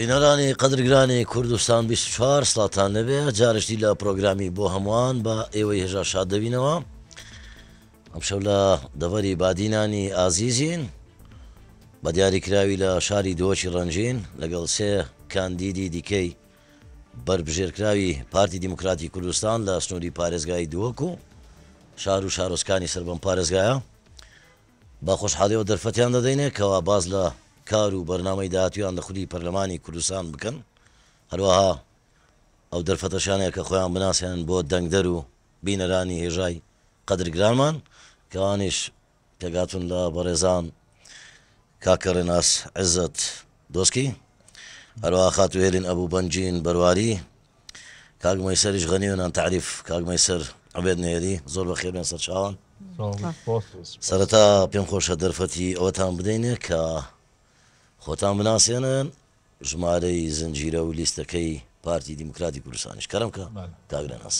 بینەرانی قەدرگرانی کوردستان 24 سڵاتان لەبێ جارشتی لە پرۆگرامی بۆ هەمووان بە ئێوەی هێژا شاد دەبینەوە. ئەمشەو لە دەڤەری بادینانی ئازیزین بە دیاریکراوی لە شاری دۆچی ڕەنجین لەگەڵ سێ کاندیدی دیکەی بربژێرکراوی پارتی دیموکراتی کوردستان لە سنووری پارێزگای دووەک و شار و شارۆچکانی سەر بەم پارێزگایە با خۆشحاڵیەوە دەرفەتیان دەدەینێ کەوا باز لە کار و بەرنامەی داهاتویان لە خودی پەرلەمانی کوردستان بکەن، هەروەها ئەو دەرفەتەشانەیە کە خۆیان بناسیێنن بۆ دەنگدەر و بینەرانی هێژای قەدرگرانمان کەوانیش تێگاتون لە بەڕێزان کاکە ڕێناس عزت دۆسکی، هەروەها خاتو هێلین ئەبوو بەنجین بەرواری، کاک مەیسەریش غەنیێنان تعریف کاک مەیسەر عەبێد نێری، زۆر بەخێر بێن سەر چاوان. سەرەتا پێم خۆشە دەرفەتی ئەوەتان بدەینێ کە خۆتان بناسیێنن ژمارەی زنجیرە و لیستەکەی پارتی دیموکراتی کوردستانیش کەرم کە کاک ڕێناس.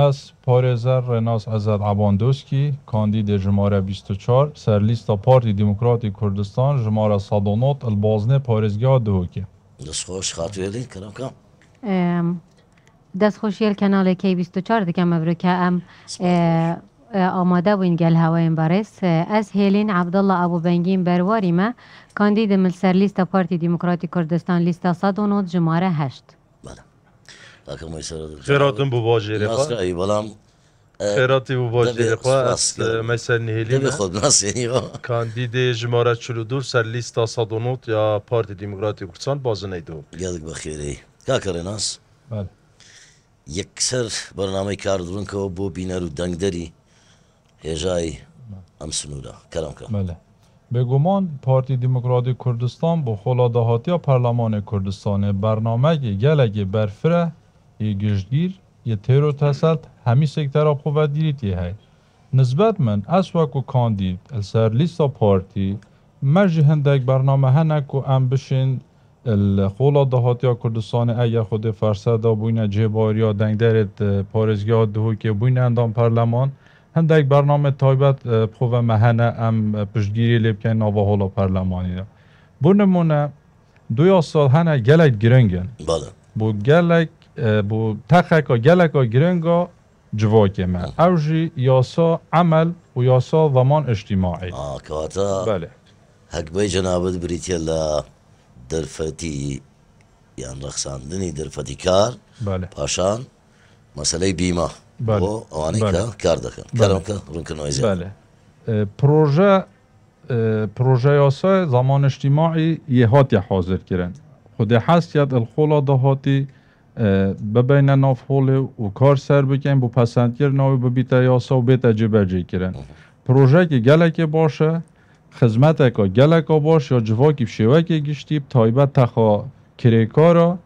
از پارێزەر ڕێناس عەزەت عەباندۆسکی کاندید ژمارە 24 سەرلیستە پارتی دیموکراتی کوردستان ژمارە 109 البازنێ پارێزگا دووکێ. دەستخۆش خاتو هێلین کەرم کە دەستخۆشیل کەناڵێکی 24 دەکەم مەبروکە ئەم ئامادە بووین گەل هاوایان بەڕێز ئەس هێلین عەبدەڵڵا ئەبوو بەنگین بەرواری مە کاندیدم سەر لیستە پارتی دیموکراتی کوردستان لیستە 109 ژمارە 8. کاکە مەیسەر خێراتم بوو باژێرێ بەڵام خێراتی بوو باژێرێ مەسەر نهێلی خۆت بناسیێنیەوە کاندیدێ ژمارە 42 سەر لیستە 109 یا پارتی دیموکراتی کوردستان بازنەیدەوە. گەڵک بەخێرەی کاکە ڕێناس یەکسەر بەرنامەی کار دڕونکەوە بۆ بینەر و دەنگدەری هێژای ئەم سنوورە کەرم کە بێگومان پارتی دیموکراتی کوردستان بۆ خۆڵا داهاتیا پەرلەمانی کوردستانê برنامەیەکی gelekî berfire yê giştgîr yê têroteselt hemî sektera xwevedîrîtiyê heye. Nisbet min ez wekû kandîd li ser lîsta partî me jî hindek bername hene ku em bişin li xôla dahatiya Kurdistanê eger xwedê ferseda bûyne cêbariya dengderê parêzgeha Duhokê bûyne endam perleman hindek bername taybet xwe me hene em piştgirî lê bikin nava hola perlemanî de. Bu nimûne duya sal hene gelek giring in. Bu gelek bu texeka geleka giringa civakê me. Ew jî yasa emel û yasa zaman ijtimai. Kewata hekbey cenabet biriye la derfetî yan rexsandinî derfetî kar paşan meseley bîma o awanê kar dikin kerim ke rûnkinwêzê. Proje yasa zaman ijtimai yê hatiye hazir kirin. Xwedê hez kir xôla dahatî bibeyne navholê û kar ser bikin bû pesendkirina wê bibîte yasa û bête cêbercî kirin. Projeyekê gelekê baş e, xizmeteka geleka baş ya civakî şêwekê giştî taybet texa kirêkara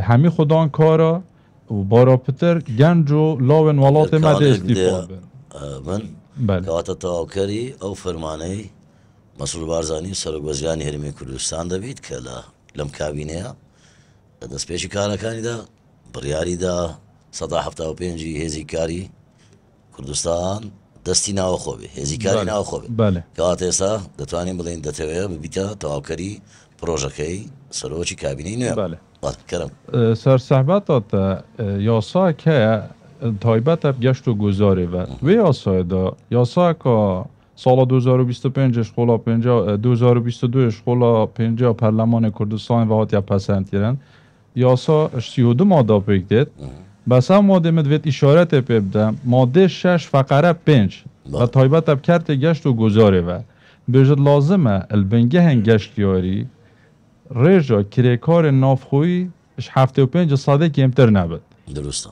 hemî xudan kara û barapitir genc û lawên welatê me dê îstîfa bin. Min kewata tewavkerî ew fermaneyî Mesrûr Barzanî Serokweziranî Herêmê Kurdistan debît ke lem kabîneya li destpêşî karakanî de biryarî da 175 hêzî karî Kurdistan destî nawa xwe bê hêzîkarî nawa xwe bê kewata êsta detwanîn bilên deteweye bibîte tewavkerî projekey serokê kabîneyî nû ye. Kerim Sersehbeta te yasayek heye taybet hep geşt û guzarê ve wê yasayê de yasayeka sala 2025 xwela 2022 xwela 5 Perlemanê Kurdistanê ve hatiye pesendkirin yasa 32 mada pêk dêt bes em madê min divêt îşaretê pê bide madê 6 feqere 5 ve taybet hep kertê geşt û guzarê ve bêjit lazim e li bingehên geştyarî rêja kirêkarên navxwî ji 75 sadê kêmtir nebit.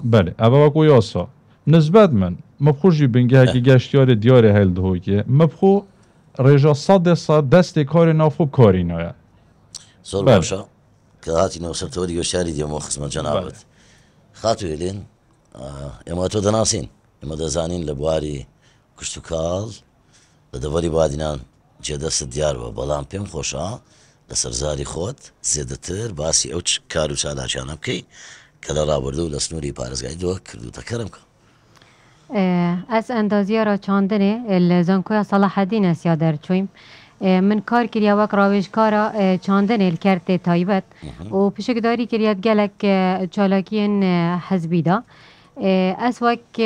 Belê ev wekû yasa nisbet min mibxû jî bingehekî geştyarê diyarê heyl Duhokê mibxû rêja sadê sad destê karê navxwe karîna ye. Zor baş e ke hatîne sertorî geştyarî diye mo xizmet cenabet. Xatu hêlin ema to dinasîn ema dizanîn li buharî kuşt û kal li deverî badînan cêdest diyar be belam pêm xweş e li ser zarî xwet zêdetir basî ew kar û çalakiyan bikî ke li rabirdû li snûrî parêzgahê Duhok kirdûte kerim ke. Ez endaziyara çandinê li Zankoya Salaheddîn Esya derçûyim من کار کریا وک راویشکارا چاندن الکرت تایبت و پشکداری کریات گلک چالاکین حزبی دا از وک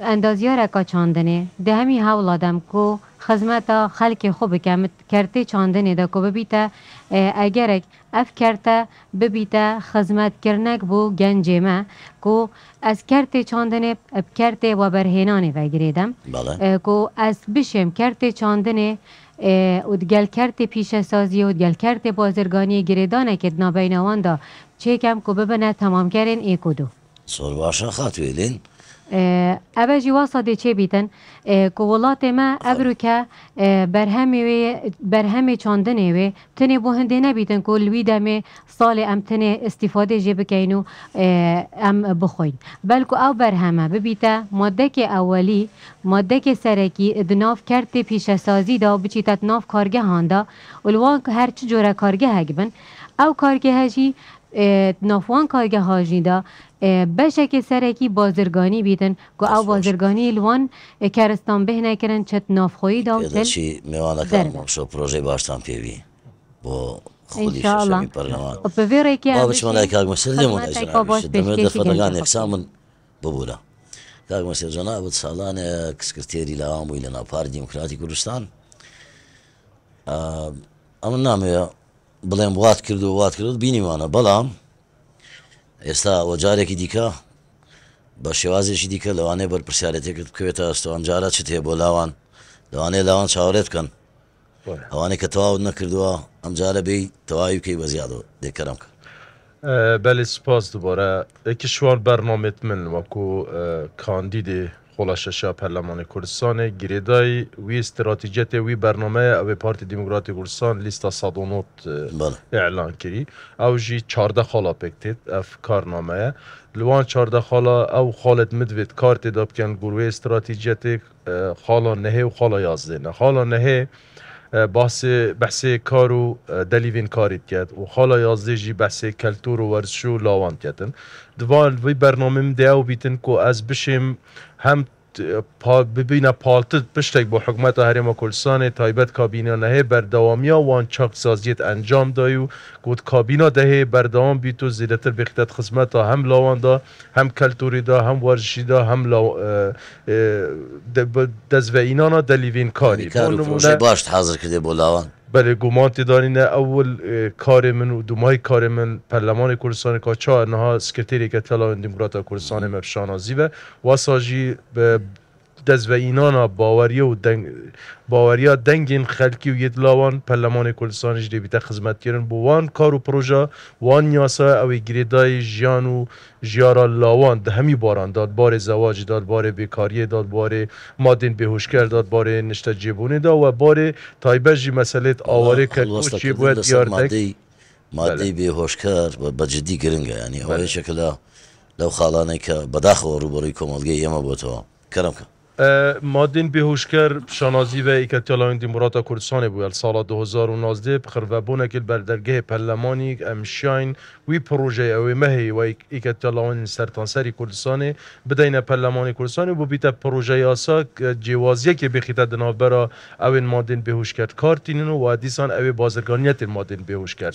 اندازیار کا چاندنه ده همی هولادم کو خدمت خلق خوب که کرته چاندنه دا کو ببیتا اگر اف کرته ببیتا خدمت کرنک بو گنجه ما کو از کرته چاندنه کرته و برهنانه وگریدم کو از بشم کرته چاندنه و دگل کرته پیش سازی و دگل کرته بازرگانی گریدانه که نابینوان دا چه کم کو ببنه تمام کرن ای کدو سوال باشا خاتویلین اوه جواسا ده چه بیتن که ولات ما ابرو که برهمی چاندنه وی تنه بو هنده نبیتن که لوی دمه سال ام تنه استفاده جه بکینو ام بخوین بلکه او برهمه ببیته ماده که اولی ماده که سرکی ادناف کرده پیش سازی دا بچیتت ناف کارگه هاندا ولوان هر چه جوره کارگه هگبن او کارگه هجی نافوان کارگه هاجی دا بشک سرکی بازرگانی بیتن که او بازرگانی لوان کرستان به نکرن چت نافخویی دا و چل چی میوانه کارم شو پروژه باشتان پیوی با خودی ششمی پرلمان و بویره که با بچمانه کاغ مسئل لیمون اجنه دمه دفترگان اقسامن ببورا کاغ مسئل جناب سالان سکرتیری لعام و ایلنا پار دیموکراتی کردستان اما نامه بڵێم وات کرد بینیمانە بەڵام ئێستا وەجارێکی دیکە بە شێوازێکی دیکە لەوانەیە بەرپرسیارەتێکت بکەوێتە ئەستەوان جارە چ تێ بۆ لاوان لەوانەیە لاوان چاوەڕێت بکەن ئەوانەی کە تەواو نەکردووە ئەم جارە بێی تەواوی بکەی بە زیادەوە دێکەرم کە بله سپاس دوباره یکی شوان برنامهت من وکو کاندید خلاششا پرلمان کردستان گریدای وی استراتیجیت وی برنامه او پارتی دموکراتی کردستان لیستا صادونوت اعلان کری او جی 14 خالا پکتید اف کارنامه لوان 14 خالا او خالد مدوید کارت داب کن گروه استراتیجیت خالا نهه و خالا 11 نه خالا نهه بحث کارو دلیوین کاریت کرد و خالا 11 جی بحث کلتور و ورزش و لاوان کردن دوال وی برنامه مده او بیتن که از بشیم هم ببینه پالتت پشتک با حکومت هرما کردستان تایبت کابینه نهه بردوامیا وان چاک سازیت انجام دایو گوت کابینه دهه بردوام بیتو زیادتر بخدت خدمت هم لاوان دا هم کلتوری دا هم ورزشی دا هم دزوینانا دلیوین کاری پروژه باشت حاضر کرده با لاوان بله گمانتی دارینه اول کار من و دومای کار من پرلمان کردستان که چه انها سکرتری که تلا دموکرات کردستان مفشانازی و واساجی به دزوینانا باوریا دنگین خلکی و یدلاوان پرلمان کردستان جدی بیت خدمت کردن بو وان کار و پروژه وان نیاسا او گریدای جیان و جیارا لاوان ده همی باران داد بار زواج داد بار بیکاری داد بار مادین بهوشگر داد بار نشته جیبونی داد و بار تایبه جی مسئله آواره که چی باید دیاردک مادی بهوشگر بجدی گرنگه یعنی هوای شکل لو خالانه که بداخل روبروی کمالگی یما بوتو کرم که مادین بهوشگر شانازی و ایکتیالان دموکراتا کردستان بود سال 2019 بخربونه که بردرگاه پرلمانی امشاین وی پروژه او مهی و ایکتیالان سرتانسری کردستان بدین پرلمان کردستان و بیت پروژه آسا جوازیه که بخیت دنابرا او مادین بهوشگر کارتینن و دیسان او بازرگانیت مادین بهوشگر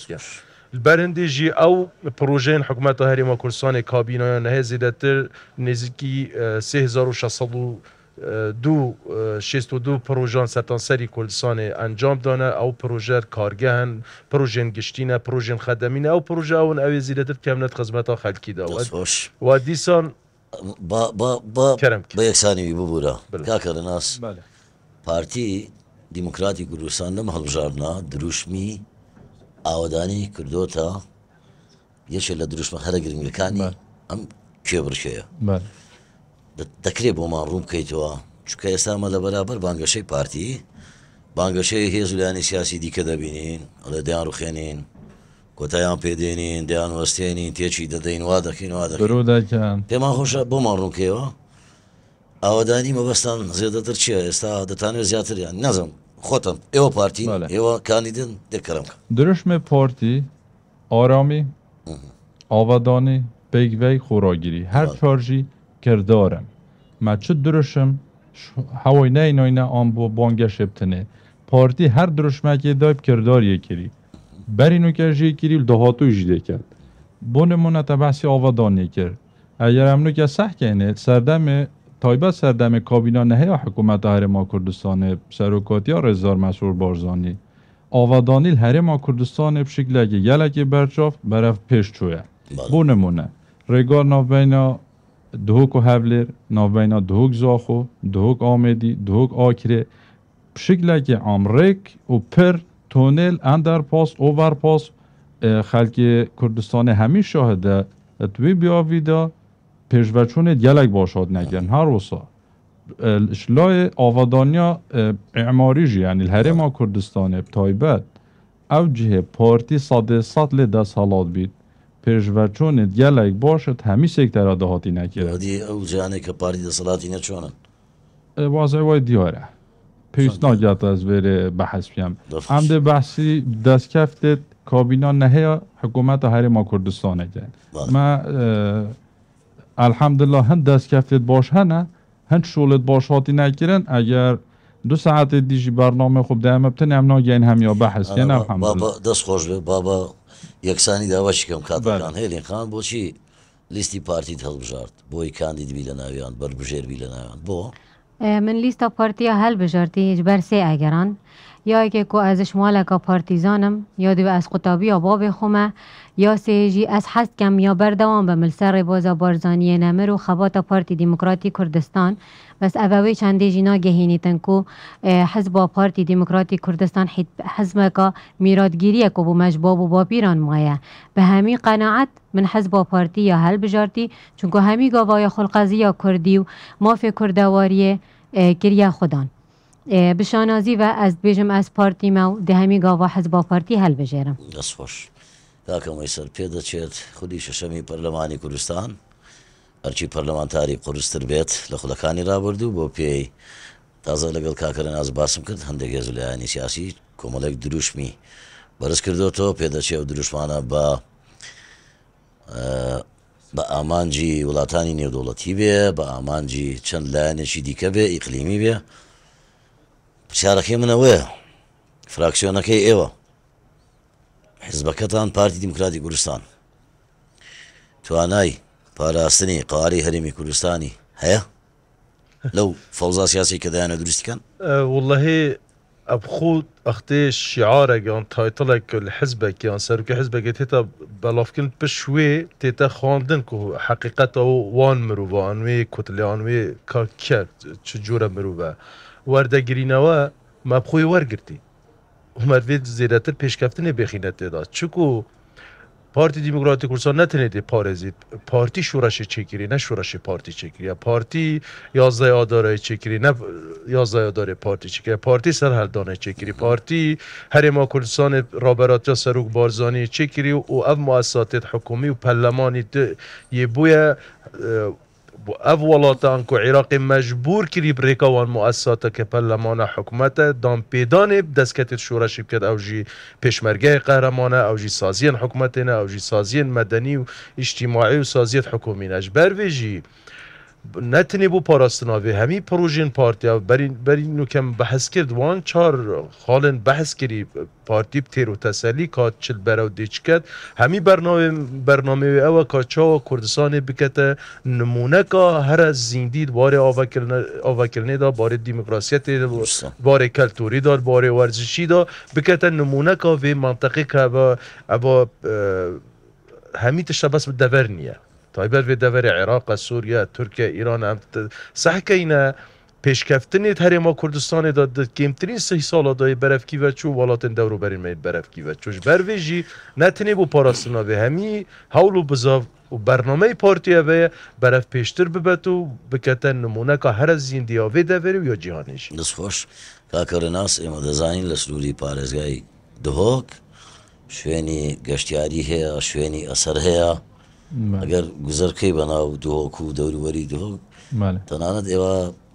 برنده جی او پروژه حکومت هرما کردستان کابینه نه زیادتر نزدیکی 3662 پروژه سرتانسری کردستان انجام دانه او پروژه کارگهن پروژه گشتینه پروژه خدمینه او پروژه اون او زیادتر کمنت خدمات خلکی داد و دیسان با یکسانی ببورا کاکر ناس پارتی دموکراتی کردستان لم هەڵبژاردنا دروشمی ئاوادانی کردوتە یەکێک لە دروشمە هەرە گرنگەکانی ئەم کێبڕکەیە دەکرێت بۆمان ڕوو بکەیتەوە چونکە ئێستامە لە بەرابەر بانگەشەی پارتی بانگەشەی هێز و لایەنی سیاسی دیکە دەبینین ئەڵێ دەیان ڕوخێنین کۆتاییان پێدێنین دەیان وەستێنین تێکی دەدەین وا دەکەین وا دەکەین پێمان خۆشە بۆمان ڕووکەوە ئاوادانی مەبەستان زیادەتر چییە ئێستا دەتانوێت زیاتریان نەزم خۆتم ئێوە پارتین ئێوە کاندیدن دەکەرم درشم پارتی ئارامی ئاوادانی بێگڤەی خۆراگیری هەر چارژی کردارم ما چ درشم هەوەی نەینۆینە ئەم بۆ بانگەشێ بتنێ پارتی هر درشمکی دایب کردار کری برینو که جی کری دهاتو جیده کرد بو نمونه تبحثی آوادانی کرد اگر امنو که صح کنه سردم تایبه سردم کابینا نهی حکومت هرما کردستان سروکاتی ها رزار مسئول بارزانی آوادانیل هرما کردستان بشکل اگه یلکی برچاف برف پیش چویه بو نمونه ریگار ناو بینا دهوک و هولر ناو بینا دهوک زاخو دهوک آمدی دهوک آکره بشکل اگه امریک و پر تونل اندرپاس اوورپاس خلک کردستان همین شاهده توی بیاویدا پیشوچونه گلک باشد نگن هر وسا اشلای آوادانیا اعماری جی یعنی الهرما کردستان بتایبت او جه پارتی صد دست حالات بید پیشوچونه گلک باشد همین سکتر دهاتی نکره هذه او جاني كبارتي دسلاطي نشونا واضح وای دیاره پیش ناگت از بره بحث بیم همده بحثی دست کفتت کابینا نهی حکومت هرما کردستانه گن ما الحمدلله هند دست کفتت باش هنه هند شولت باشاتی نکرن اگر 2 ساعت دیجی برنامه خوب دائم بتن امنا گین هم یا بحث گن الحمدلله بابا دست خوش به بابا یکسانی داواش کم کاتکان هیلین خان بو چی لیستی پارتی هەڵبژارد بۆی کاندید بی لە ناویان بەربژێر بی لە ناویان بۆ من لیستا پارتیا هەڵبژارتی جبەر سێ ئەگەران یاکێک کو ez شمالەکە پارتیزانم یا دوێ ez قوتابیە بابێ خۆمە یا سێژی ez حەست کەم یا بەردەوام بە ملسەر ڕێبازە بارزانیە نەمر و خەباتە پارتی دیموکراتی کوردستان بەس ئەڤەوەی چەندێژی ناگەهێنیتن کو حزبا پارتی دیموکراتی کوردستان حزمەکە میراتگیریە کو بۆ مەجباب و باپیران مایە بە هەمی قەنەعەت من حزبا پارتیە هەڵبژارتی چونکە هەمی گاڤایە خولقەزیە کوردی و مافێ کوردەواریە کریە خودان بشانازی و از بیجم از پارتی ما دهمی گاوا حزب پارتی هل بجرم دەست خۆش کاکە مەیسەر پێ دەچێت خودی شەشەمی پەرلەمانی کوردستان هەرچی پەرلەمانتاری قورستر بێت لە خولەکانی ڕابردوو بۆ پێی تازە لەگەڵ کاکەرە ناز باسم کرد هەندێک هێز لایانی سیاسی کۆمەڵێک دروشمی بەرز کردوەوە پێ دەچێت و دروشمانە بە ئامانجی وڵاتانی نێودوڵەتی بێ بە ئامانجی چەند لایەنێکی دیکە بێ ئیقلیمی بێ پرسیارەکەی منەوەیە فراکسیۆنەکەی ئێوە حزبەکەتان پارتی دیموکراتی کوردستان توانای پاراستنی قواری هەرێمی کوردستانی هەیە لەو فەوزا سیاسی کە دایانە دروستیکەن والله ابخود اختي شعارك يعني تايتلك الحزبك يعني سرك حزبك تيتا بلافكن بشوي تيتا خواندن كو حقيقته وان مروبا انوي كتلي انوي كاكير تشجورا مروبا ورده گرینوا ما بخوی ورگرتی عمر وید زیادتر پیشکفتنی بخینت داد چکو پارتی دیموکراتی کوردستان نتونه دی پارزید پارتی شورش چکیری نه شورش پارتی چکیری پارتی 11 آداره چکیری نه 11 آداره پارتی چکیری پارتی سرحدانه چکیری پارتی هرما کوردستان رابرات سروک بارزانی چکیری و اف مؤسسات حکومی و پارلمانی یه بویا اف ولاتان کو عراق مجبور کری بریکا وان مؤسسات که پرلمان حکومت دام پیدان دستکت شورش بکد او جی پیشمرگه قهرمانه او جی سازین حکومتینه او جی سازین مدنی و اجتماعی و سازیت حکومی نجبر ویجی نتنی بو پاراستناوی همی پروژین پارتی بری نو کم بحث کرد وان چار خالن بحث کری پارتی بتیر و تسلی که چل برو دیچ کد همی برنامه او که چاو کردستان بکته نمونه که هر زیندید باره آوکرنه دا باره دیموکراسیت باره کلتوری دا باره ورزشی دا بکته نمونه که وی منطقه که با همی تشبس دور نیه تایبر و دور عراق، سوریه، ترکیه، ایران هم صح که اینا پیشکفتنی هرما کردستان داد کمترین 3 سال دای برفکی و چو ولاتن دورو برین مید برفکی و چوش برویجی نتنی بو پاراستنا به همی حولو بزاف و برنامه پارتی و برف پیشتر ببتو بکتن نمونه که هر از این دیاوی دوری یا جهانیش دەست خۆش کاکەرە ناس ئێمە دەزانین لە سنووری پارێزگای دهۆک شوێنی گەشتیاری هەیە شوێنی ئەسەر هەیە ئەگەر گوزەرکەی بەناو دهۆک و دەوروبەری دهۆک تەنانەت ئێوە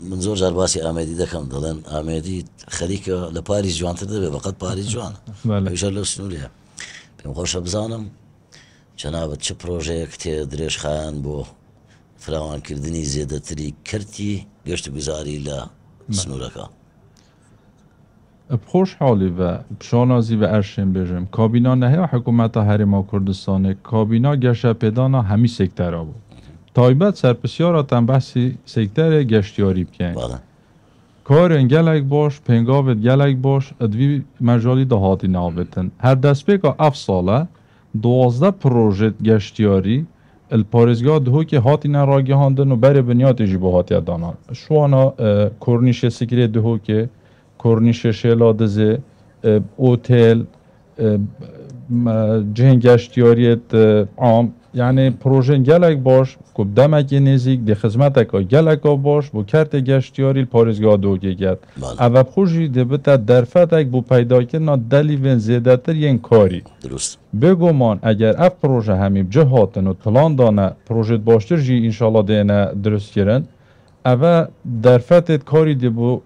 من زۆر جار باسی ئامێدی دەکەم دەڵێن ئامێدی خەریکە لە پاریس جوانتر دەبێت بەقەت پاریس جوانە هەمیشە لەو سنووریە پێم خۆشە بزانم جەنابەت چ پرۆژەیەک تێ درێژخایەن بۆ فراوانکردنی زێدەتری کەرتی گەشت گوزاری لە سنوورەکە بخوش حالی و شانازی و ارشین بجم کابینا نه حکومت هرما کردستان کابینا گشت پیدانا همی سکتر بود تایبت سرپسیاراتن بحثی سکتر گشتیاری بکن کارن گلک باش پنگاوت گلک باش ادوی مجالی دهاتی نابتن هر دست بگا 7 ساله 12 پروژه گشتیاری الپارزگاه دهو که هاتی نراگه هاندن و بره بنیاد جیبه هاتی دانان شوانا کرنیش سکری دهو که کرنیش شیلادزه اوتل جهن گشتیاریت عام یعنی پروژه گلک باش که دمکی نزیک دی خدمت که گلک باش بو کرت گشتیاری پارزگاه دوگه گد او خوشی دی بتا درفت اک بو پیدا کنه دلی ون زیده تر ین کاری درست بگو من اگر اف پروژه همیم جهاتن و پلان دانه پروژه باشتر جی انشالله دینه درست کرن او درفتت کاری دی بو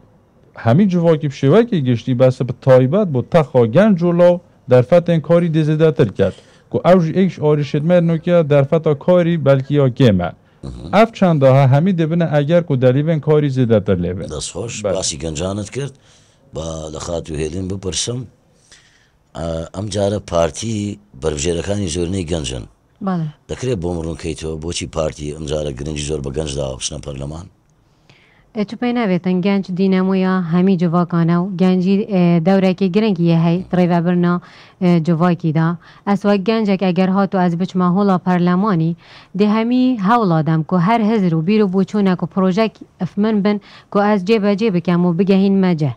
همین جواکی بشوه که گشتی بس به تایبت بو تخا گنج جلو درفت این کاری دی زیده تر کرد که اوج ایکش آریشت مرنو که درفت کاری بلکی یا گیمه اف چند ها همی دبنه اگر که دلیون کاری زیده تر لیبن دست خوش باسی گنجانت کرد با لخات و هیلین بپرسم ام جاره پارتی برفجیرکانی زورنی گنجن بله دەکرێت بۆ مڕوونکەیتەوە بۆچی پارتی ئەم جارە گرنگی زۆر بە گەنج داوە بچنە پەرلەمان تو پی نویتن گنج دینامویا همی جواکانه و گنجی دورکی گرنگیه هی تریوه برنا جواکی دا اسوا گنجک اگر هاتو از بچ ماهولا پرلمانی ده همی هولادم که هر هزر و بیرو بوچونه که پروژک افمن بن که از جیب کم و بگهین مجه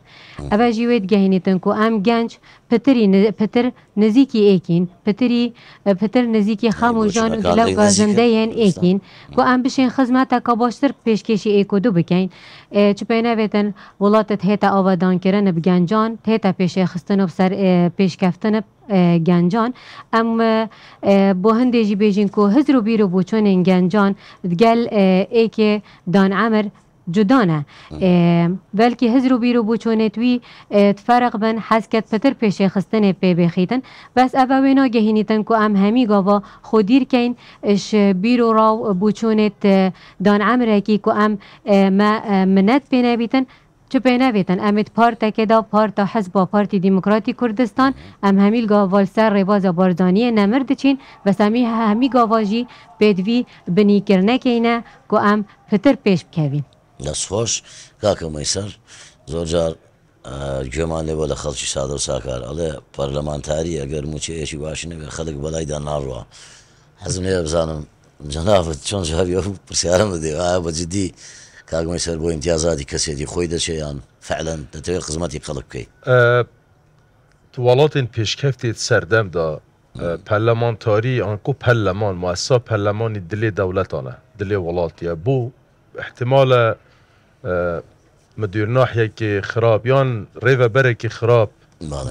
اوه جیوید گهینیتن که ام گنج پتر نزیکی ایکین پتر نزیکی خاموشان لو گازنده ین ایکین که ام بشین خدمت که باشتر پیشکشی ایکو دو بکین چه پینه بیتن ولاتت هیتا آبادان کرن بگنجان هیتا پیش خستن و بسر پیش کفتن گنجان ام با هنده جی بیجین که هزر و بیرو بوچون این گنجان گل ایک دان عمر جدانه بلکه هزر و بیرو بوچونه توی تفرق بن حسکت پتر پیش خستن پی بخیتن بس اووینا گهینیتن که ام همی گاوا خودیر کین اش بیرو را بوچونت دان عمره کی که ام منت پی نبیتن چه پی نبیتن امت پارتا که دا پارتا حزب پارتی دموکراتی کردستان ام همیل گاوال سر رواز بارزانی نمرد چین بس همی گاواجی پیدوی بنی کرنه کینه که ام پتر پیش بکوین دەست خۆش کاکە مەیسەر زۆر جار گوێمان لێ بۆ لە خەڵکی سادە و ساکار ئەڵێ پەرلەمانتاری ئەگەر موچەیەکی باشی نەبێ خەڵک بەلایدا ناڕوە حەزم لێ بزانم جەنابەت چۆن جوابی ئەو پرسیارم بدێ ئایا بەجددی کاک مەیسەر بۆ ئیمتیازاتی کەسێتی خۆی دەچێ یان فعلەن دەتەوێت خزمەتی خەڵک بکەیت وڵاتên pêşkeftê serdem da perlemantarî an ku perleman muessa perlemanî dilê dewletan e dilê welatî ye bû ihtimale مديرناحية خراب يان ريفا بركي خراب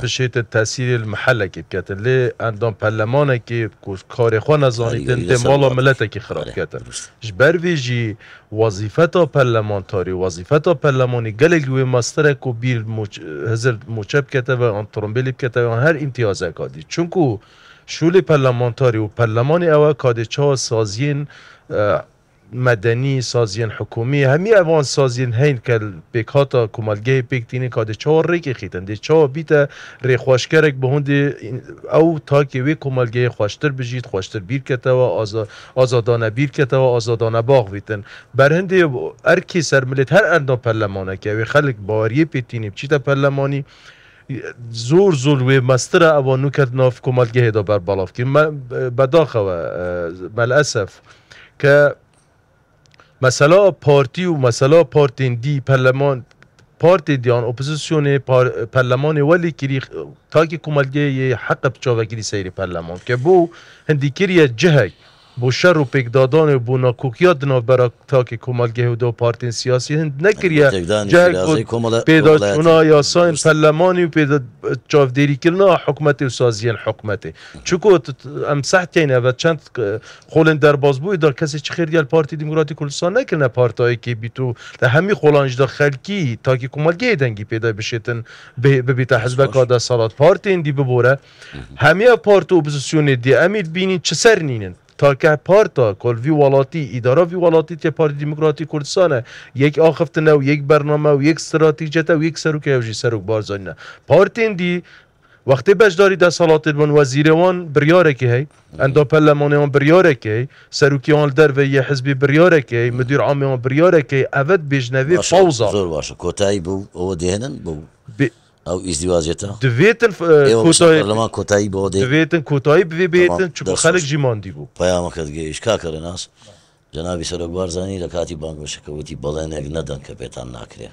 بشيت التأثير المحلة كي بكاتن لي عندهم برلمانة كي كاري خوانا زانيتن تمالا ملتا خراب كاتن جبر فيجي وظيفتا برلمانتاري وظيفتا برلماني قلق لوي ماسترة كو بير هزر موچب كتبه عن ترمبيلي بكتبه عن هر امتيازه كادي چونكو شولي برلمانتاري و برلماني اوه كادي چا سازين مدنی سازین حکومی همی اوان سازین هین که بکاتا کمالگه بکتینی که چهار ریکی خیتن دی چهار بیت ری خوشکرک به هندی او تا که وی کمالگه خوشتر بجید خوشتر بیر کته و آزادانه بیر کته و آزادانه باغ بیتن بر هندی ارکی سرملیت هر اندام پرلمانه که وی خلق باوریه پیتینی بچیتا پرلمانی زور وی مستر اوانو کرد ناف کمالگه دا بر بالاف که بداخوه ملاسف که مثلا پارتی و مثلا پارتین دی پرلمان پارتی دیان اپوزیسیون پرلمان ولی کری تا که کمالگه حق بچاوگیری سیر پرلمان که بو هندی کری جهک بو شر و پکدادان و بو ناکوکیات دناف برا تا که کمالگه و دو پارتین سیاسی هند نکریه جهک پیدا چونا یا ساین پرلمانی و پیدا چافدیری کرنا حکمت و سازین حکمت چوکو امسحت کنه و چند خولن در باز بوی در کسی چه خیریال پارتی دموکراتی کردستان نکنه پارتایی که بیتو در همی خولانج در خلکی تا که کمالگه دنگی پیدا بشیتن ببیتا حزب کادا سالات پارتی اندی ببوره همی پارت اپوزیسیون دی امید بینین چه سر نینن تا که پارتا کل وی ولاتی اداره وی ولاتی که پارتی دموکراتی کردستانه یک آخفتنه و یک برنامه و یک استراتژیت و یک سروک اوجی سروک بارزانه پارتین دی وقتی بجداری ده سالات من وزیروان بریاره که هی اندا پرلمانیان بریاره که سروکیان در و یه حزبی بریاره که مدیر عامیان بریاره که اود بجنوی فوضا زور باشه کوتاهی بو او دهنن بو او ازدواجیتا دویتن پارلمان کوتاهی بو ده دویتن کوتاهی بیتن چون خلق جیماندی بو پیام کرد که اشکا کرده ناس جنابی سرک بارزانی لکاتی بانک بشکویتی بلنگ ندن که پیتان نکره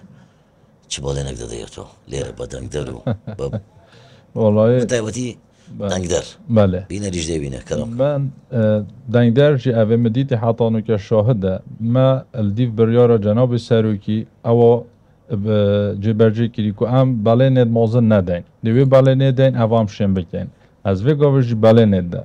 چی بلنگ داده تو لیره بدنگ درو والله متابعتي دنگدر بله بينا ريش دي بينا كلام من دنگدر جي اوه مديتي حطانو که شاهده ما الديف بريارة جناب سروكي او جبرجي كريكو ام بله ند موزن ندين دوی بله ندين اوام شن بکن از وی گاوشی بله نده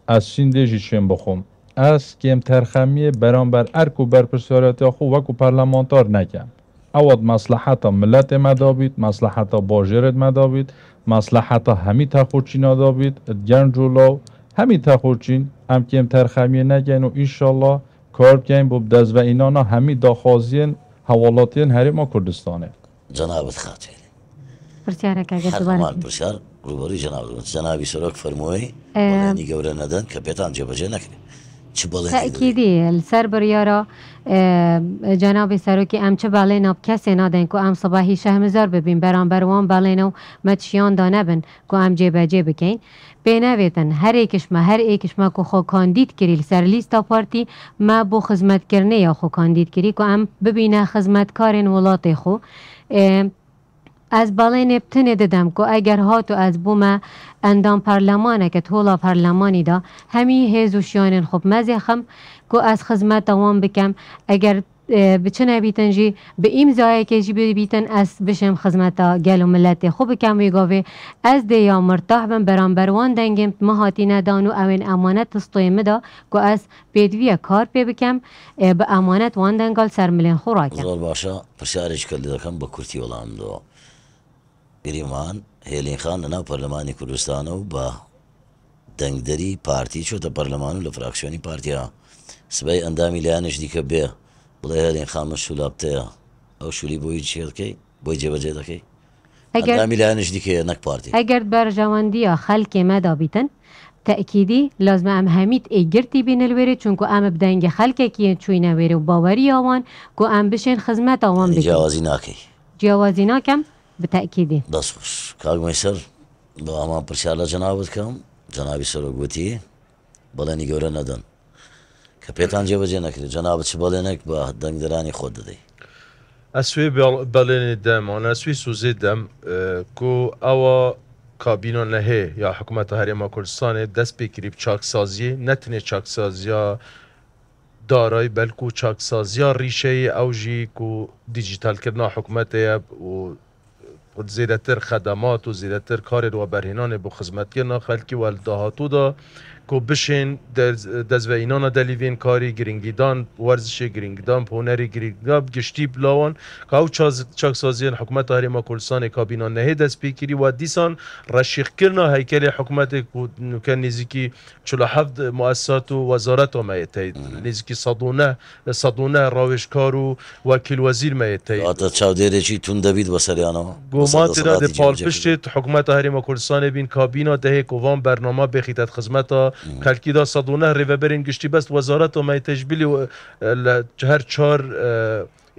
از شین دیجی شن بخوم از کم ترخمی برانبر ارکو برپرسیاریت خو وکو پرلمانتار نکن اواد مصلحت ملت مدابید مصلحت باجرت مدابید مصلحت همی تخورچین دابید گرن جلو همی تخورچین هم کم ترخمی نگین و انشالله کار کنیم بب دز و اینانا همی داخوازین حوالاتین حریم کردستانه جنابت خاطر پرسیاره که اگر هر دوباره همان پرسیار روبروی جنابی سرک فرموی بلانی گوره ندن که پیتان جبجه نکنی چی بلانی تأکیدی السر بریارا جناب سروکی ام چه بالیناب کسی نادن که ام صباحی شهمزار ببین برانبروان بالینو متشیان دانه بن که ام جبجه بکن بینویتن هر ایکش ما که خو کاندید کریل سر لیستا پارتی ما بو خدمت کرنه یا خو کاندید کری که ام ببینه خدمتکارن ولاتی خو از بالین ابتنه دادم که اگر هاتو از بوم اندام پرلمانه که تولا پرلمانی دا همی هزوشیانن خوب مزیخم که از خدمت دوام بکم اگر بچنه بیتن جی به امضای که جی بیتن از بشم خدمت گل و ملت خوب کم ویگاوه از دیا مرتاح بم برانبروان دنگم مهاتی ندانو اوین امانت تستویمه دا که از پیدوی کار پی بکم به امانت وان دنگال سرملین خوراکم زور باشا پرسیارش کردی دکم با کرتی ولام دو گریمان هیلین خان ننا پرلمانی کردستانو با دنگدری پارتی شو تا پرلمانو لفراکشونی پارتیا سبای اندامی لیانش دیکه بیا بڵێ هێلین خامە شولابتەیە ئەو شولی بۆی چێڵکەی بۆی جێبەجێ دەکەی ئەندامی لایەنش دیکەیە نەک پارتی ئەگەر بەرژەوەندیە خەلکێ مەدابیتن تأکیدی لازم ام همیت ایگرتی بین الوری چون که ام بدنگ خلقه که چوینه وری و باوری آوان که ام بشین خدمت آوان بکن جوازی ناکی جوازی ناکم به تأکیدی دست خوش کاغ میسر با اما پرسیالا جنابت کم جنابی سروگوتی بەڵێنی گەورە نەدەن کە پێتان جێبەجێ نەکرێت جەنابەت چ بەڵێنێک بە دەنگدەرانی خۆت دەدەی ئەسوێ بەڵێنی دەم ئەسوی سوزێ دەم کو ئەوە کابینۆ نەهەیە یا حکوومەتە هەرێما کوردستانê dest pê kirî çaksaziyê netinê çaksaziya darayî belkû çaksaziya rîşeyê ew jî ku dîjîtalkirina hikûmetê ye û zêdetir xedemat û zêdetir karê we berhênanê bo xizmetkirina xelkî wel dahatû da ku bişên dezveyînana delîvên karî giringîdan werzişê giringdan hunerê giringdan giştî bilawan ka ew çaksaziyên hikûmeta Herêma Kurdistanê kabîna nehê dest pê kirî we dîsan reşîxkirina heykelê hikûmetê ku nuke nêzîkî 47 muessesat û wezaret me yê tey nêzîkî sedûne rawêjkar û wekîlwezîr me yê tey hata çavdêrێکی tund dەbît بە سەریانەوە گومان تینا دی پالپشت حکومت هەرێما کوردستانê بین کابینا دهê ku van bername bêxîtet xizmeta kelkî da sedûne rêveberên giştî best wezaret me tejbîlî her çar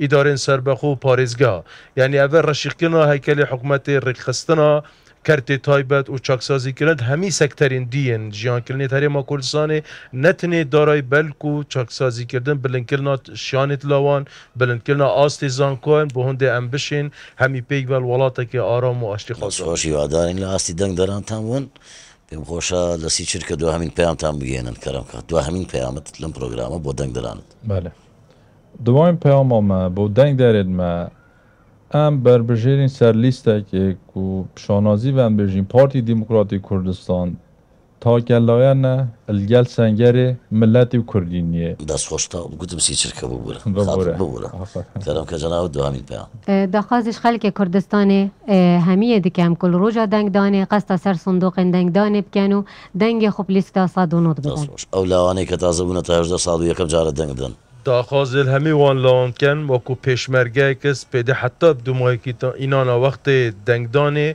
îdarên serbexwe û parêzgeha yanî ev reşîxkirina heykelê hikûmetê rêkxistina kertê taybet û çaksazîkirin hemî sekterên diyên jiyankirinê Herêma Kurdistanê netinê darayî belkû çaksazîkirdin bilinkirina şiyanê lawan bilinkirina astê zankoên bi hundê em bişên hemî pêk vel welatekê aram û aştî خۆشی وادارین لە ئاستی دەنگدەرانتان بوون پێم خۆشە لە سی چرکە دوهەمین پەیامتان بگێنن کەرەم کە دوهەمین پەیامت لەم پرۆگرامە بۆ دەنگدەرانت بله دوایین پیام ما بۆ دەنگ دەرێت me em berbijêrên ser lîstekê ku pişanazî ve em bêjîn Partî Demokratîk Kurdistan تاکلایەنە ئەلگەل سەنگەرێ ملەتی و کوردینیە دەستخۆشتا گوتم سی چرکە ببوورە ببوورە. ببوورە کەرم کە جەناوت دوهامیت پێیان داخوازش خەلکێ کوردستانê hemiyê dikem ku li roja dengdanê qesta ser sindoqên dengdanê bikin û dengê xwe lîsta sad û nod bidin. دەستخۆش ئەو لاوانەی کە تازە بوونە تا 18 ساڵ و یەکەم جارە دەنگ بدەن داخوازل هەمی وان لاوانکەن وەکو پێشمەرگایکەس پێدە حتا بدومایەکی ئینانە وەختێ دەنگدانێ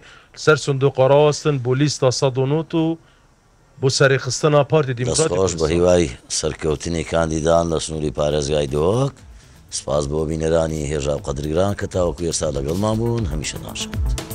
سەر سندوقە ڕاستن بۆ لیستا 109 و بۆ سەرێخستنا پارتی دیموکراتی دەستخۆش بە هیوای سەرکەوتنی کاندیدان لە سنووری پارێزگای دۆک سپاس بۆ بینەرانی هێژا و قەدرگران کە تاوەکو ئێستا لەگەڵمان بوون هەمیشە ناشەوت